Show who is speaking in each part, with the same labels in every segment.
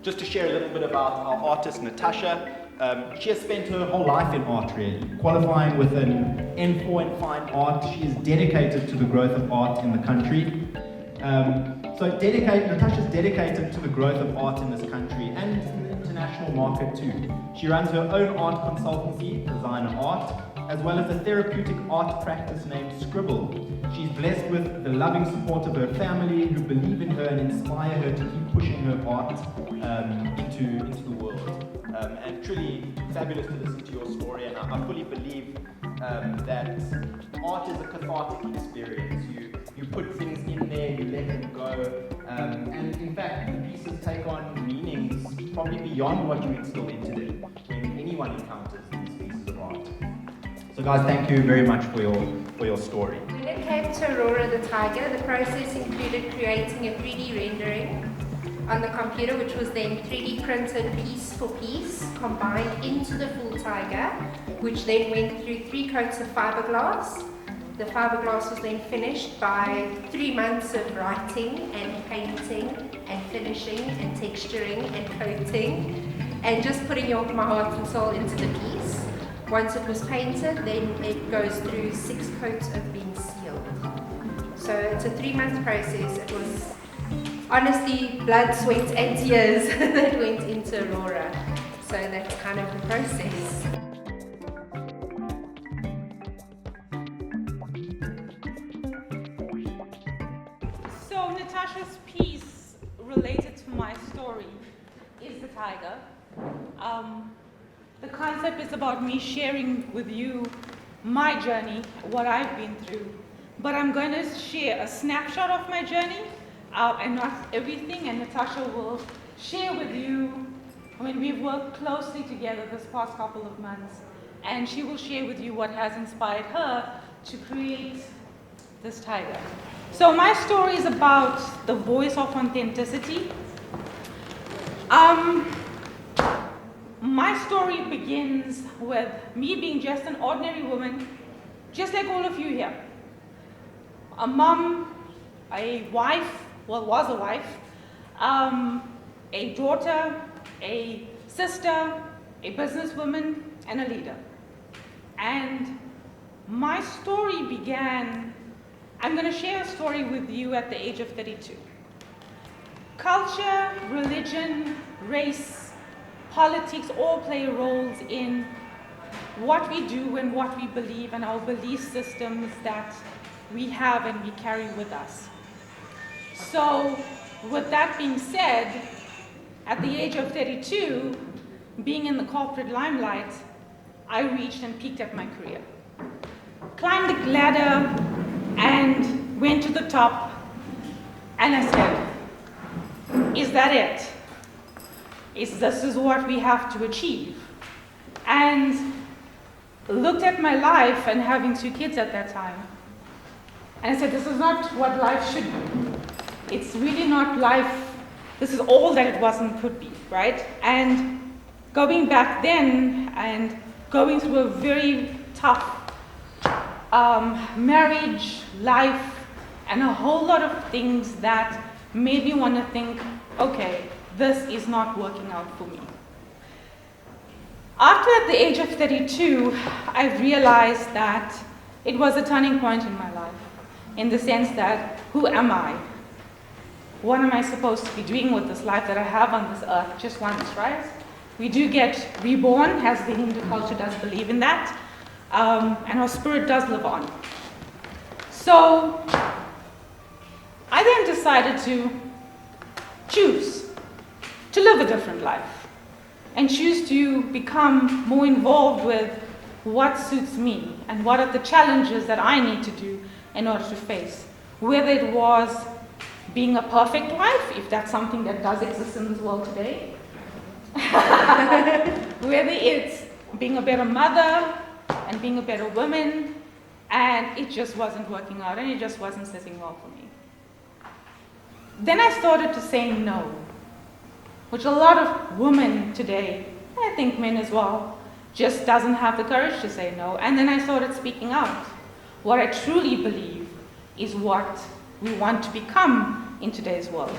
Speaker 1: just to share a little bit about our artist, Natasha. She has spent her whole life in art, really, qualifying with an M4 in fine art. She is dedicated to the growth of art in the country. Natasha's dedicated to the growth of art in this country and in the international market too. She runs her own art consultancy, Designer Art, as well as a therapeutic art practice named Scribble. She's blessed with the loving support of her family, who believe in her and inspire her to keep pushing her art into the world. And truly fabulous to listen to your story, and I fully believe that art is a cathartic experience. You put things in there, you let them go, and in fact the pieces take on meanings probably beyond what you instill into them when anyone encounters these pieces of art. So guys, thank you very much for your story.
Speaker 2: When it came to Aurora the Tiger, the process included creating a 3D rendering on the computer, which was then 3D printed piece for piece, combined into the full tiger, which then went through 3 coats of fiberglass. The fiberglass was then finished by 3 months of writing and painting and finishing and texturing and coating and just putting my heart and soul into the piece. Once it was painted, then it goes through 6 coats of being sealed. So it's a 3-month process. It was honestly blood, sweat and tears that went into Aurora. So that's kind of the process.
Speaker 3: So Natasha's piece related to my story is the tiger. The concept is about me sharing with you my journey, what I've been through. But I'm going to share a snapshot of my journey and not everything, and Natasha will share with you when we've worked closely together this past couple of months, and she will share with you what has inspired her to create this tiger. So my story is about the voice of authenticity. My story begins with me being just an ordinary woman, just like all of you here. A mom, a wife, well, was a wife, a daughter, a sister, a businesswoman, and a leader. And my story began, I'm going to share a story with you at the age of 32. Culture, religion, race, politics all play roles in what we do and what we believe and our belief systems that we have and we carry with us. So with that being said, at the age of 32, being in the corporate limelight, I reached and peaked at my career. Climbed the ladder and went to the top, and I said, is that it? This is what we have to achieve? And looked at my life and having 2 kids at that time. And I said, this is not what life should be. It's really not life. This is all that it was and could be, right? And going back then and going through a very tough marriage, life, and a whole lot of things that made me want to think, okay, this is not working out for me. After at the age of 32, I realized that it was a turning point in my life, in the sense that, who am I? What am I supposed to be doing with this life that I have on this earth just once, right? We do get reborn, as the Hindu culture does believe in that, and our spirit does live on. So I then decided to choose to live a different life and choose to become more involved with what suits me and what are the challenges that I need to do in order to face. Whether it was being a perfect wife, if that's something that does exist in this world today, whether it's being a better mother and being a better woman, and it just wasn't working out and it just wasn't sitting well for me. Then I started to say no, which a lot of women today, and I think men as well, just doesn't have the courage to say no. And then I started speaking out. What I truly believe is what we want to become in today's world.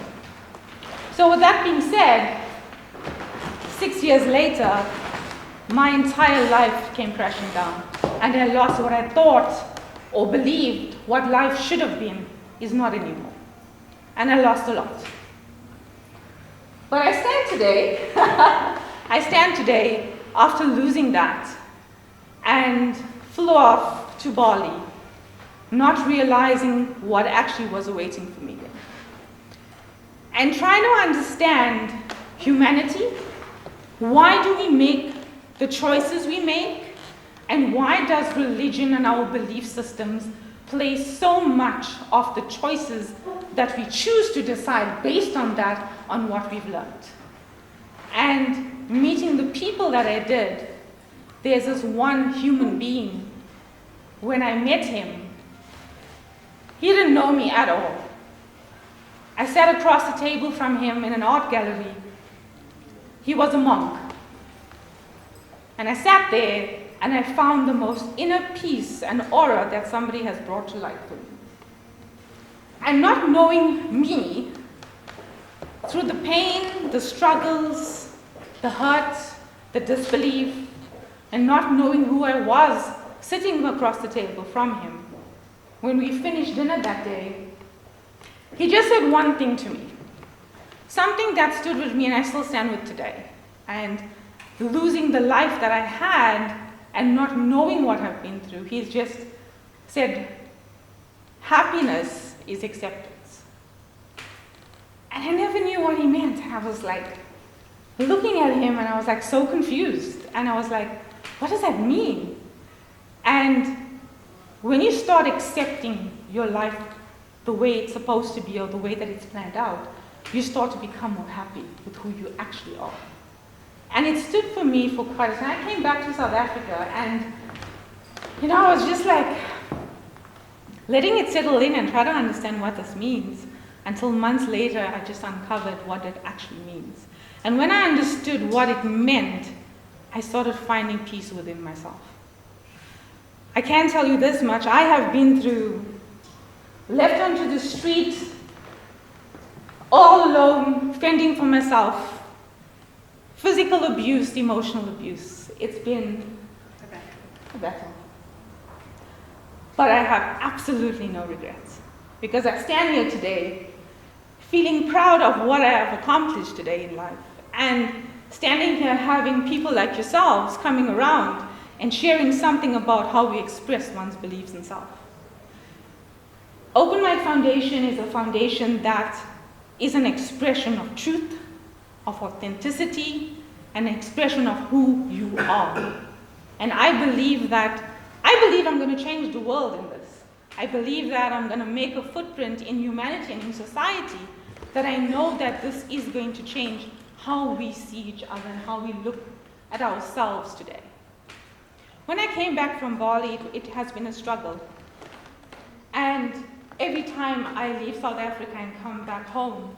Speaker 3: So with that being said, 6 years later, my entire life came crashing down, and I lost what I thought or believed what life should have been is not anymore. And I lost a lot. But I stand today, I stand today after losing that and flew off to Bali, not realizing what actually was awaiting for me there. And trying to understand humanity, why do we make the choices we make, and why does religion and our belief systems place so much of the choices that we choose to decide based on that, on what we've learned. And meeting the people that I did, there's this one human being, when I met him, he didn't know me at all. I sat across the table from him in an art gallery. He was a monk. And I sat there and I found the most inner peace and aura that somebody has brought to light for me. And not knowing me, through the pain, the struggles, the hurt, the disbelief, and not knowing who I was sitting across the table from him, when we finished dinner that day, he just said one thing to me, something that stood with me and I still stand with today. And losing the life that I had and not knowing what I've been through, he's just said, happiness is acceptance. And I never knew what he meant. And I was like looking at him and I was like so confused. And I was like, what does that mean? And when you start accepting your life the way it's supposed to be or the way that it's planned out, you start to become more happy with who you actually are. And it stood for me for quite a time. I came back to South Africa and, I was just like letting it settle in and try to understand what this means until months later I just uncovered what it actually means. And when I understood what it meant, I started finding peace within myself. I can tell you this much, I have been through, left onto the street, all alone, fending for myself, physical abuse, emotional abuse. It's been a battle. But I have absolutely no regrets, because I stand here today feeling proud of what I have accomplished today in life, and standing here having people like yourselves coming around and sharing something about how we express one's beliefs in self. Open Mic Foundation is a foundation that is an expression of truth, of authenticity, an expression of who you are. And I believe I'm going to change the world in this. I believe that I'm going to make a footprint in humanity and in society, that I know that this is going to change how we see each other and how we look at ourselves today. When I came back from Bali, it has been a struggle. And every time I leave South Africa and come back home,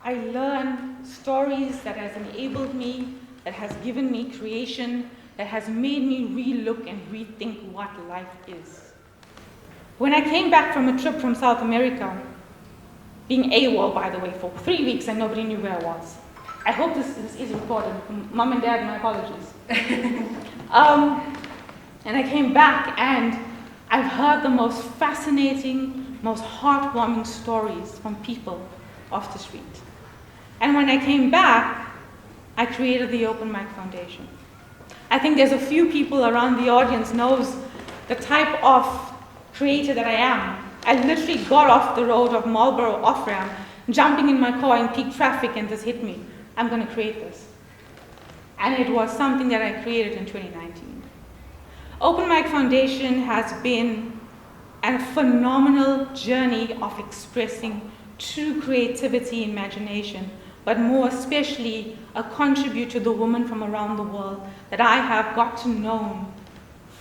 Speaker 3: I learn stories that has enabled me, that has given me creation, that has made me re-look and rethink what life is. When I came back from a trip from South America, being AWOL, by the way, for 3 weeks and nobody knew where I was. I hope this is recorded. Mom and Dad, my apologies. And I came back and I've heard the most fascinating, most heartwarming stories from people off the street. And when I came back, I created the Open Mic Foundation. I think there's a few people around the audience knows the type of creator that I am. I literally got off the road of Marlborough off-ramp, jumping in my car in peak traffic, and this hit me. I'm going to create this. And it was something that I created in 2019. Open Mic Foundation has been a phenomenal journey of expressing true creativity, imagination, but more especially a contribute to the women from around the world that I have got to know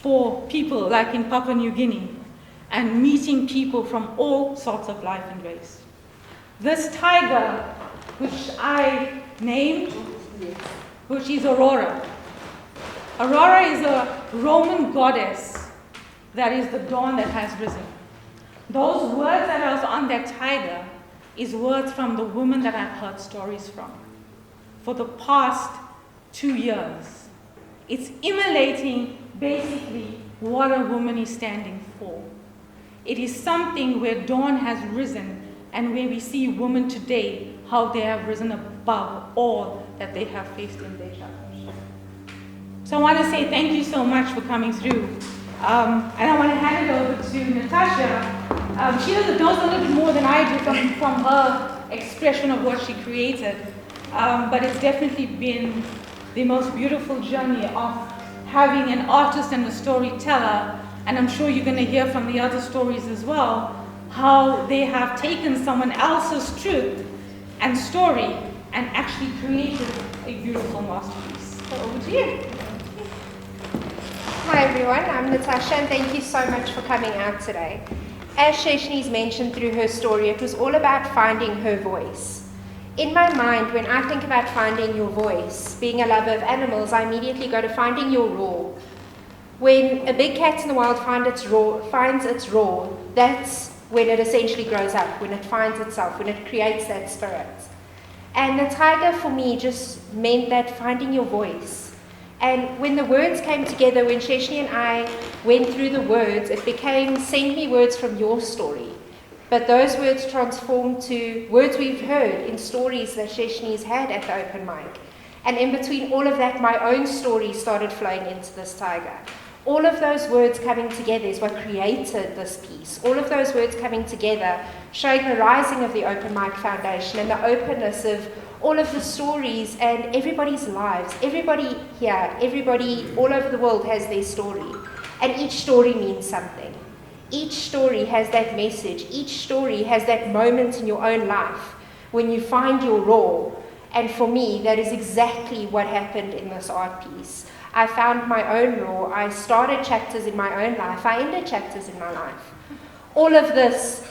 Speaker 3: for people like in Papua New Guinea, and meeting people from all sorts of life and race. This tiger, which I named, which is Aurora. Aurora is a Roman goddess that is the dawn that has risen. Those words that are on that tiger is words from the women that I've heard stories from for the past 2 years. It's emulating basically what a woman is standing for. It is something where dawn has risen and where we see women today, how they have risen above all that they have faced in their chapters. So I want to say thank you so much for coming through. And I want to hand it over to Natasha. She knows a little bit more than I do from her expression of what she created. But it's definitely been the most beautiful journey of having an artist and a storyteller. And I'm sure you're going to hear from the other stories as well, how they have taken someone else's truth and story and actually created a beautiful masterpiece. So over to you.
Speaker 2: Hi everyone, I'm Natasha and thank you so much for coming out today. As Sheshni's mentioned through her story, it was all about finding her voice. In my mind, when I think about finding your voice, being a lover of animals, I immediately go to finding your roar. When a big cat in the wild finds its roar, that's when it essentially grows up, when it finds itself, when it creates that spirit. And the tiger for me just meant that finding your voice. And when the words came together, when Sheshni and I went through the words, it became, send me words from your story. But those words transformed to words we've heard in stories that Sheshni's had at the open mic. And in between all of that, my own story started flowing into this tiger. All of those words coming together is what created this piece. All of those words coming together, showing the rising of the Open Mic Foundation and the openness of all of the stories and everybody's lives. Everybody here, everybody all over the world has their story. And each story means something. Each story has that message. Each story has that moment in your own life when you find your raw. And for me, that is exactly what happened in this art piece. I found my own raw. I started chapters in my own life. I ended chapters in my life. All of this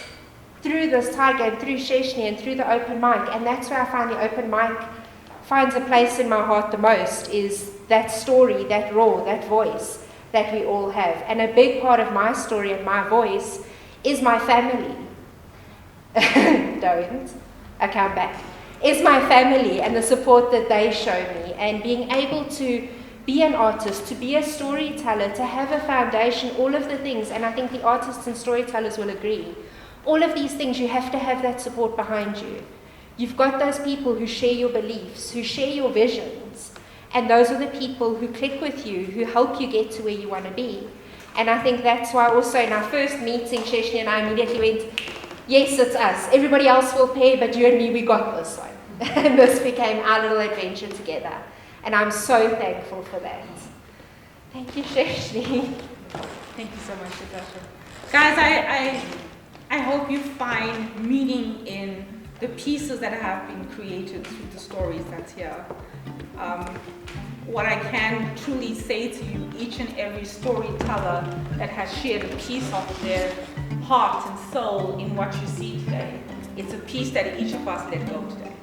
Speaker 2: through this tiger and through Sheshni and through the open mic. And that's where I find the open mic finds a place in my heart the most, is that story, that raw, that voice that we all have. And a big part of my story and my voice is my family. Don't. I come back. Is my family and the support that they show me, and being able to be an artist, to be a storyteller, to have a foundation, all of the things, and I think the artists and storytellers will agree, all of these things, you have to have that support behind you. You've got those people who share your beliefs, who share your visions, and those are the people who click with you, who help you get to where you want to be. And I think that's why also in our first meeting, Sheshni and I immediately went, yes, it's us. Everybody else will pay, but you and me, we got this one. And this became our little adventure together. And I'm so thankful for that. Thank you, Sheshni.
Speaker 3: Thank you so much, Natasha. Guys, I hope you find meaning in the pieces that have been created through the stories that's here. What I can truly say to you, each and every storyteller that has shared a piece of their heart and soul in what you see today, it's a piece that each of us let go today.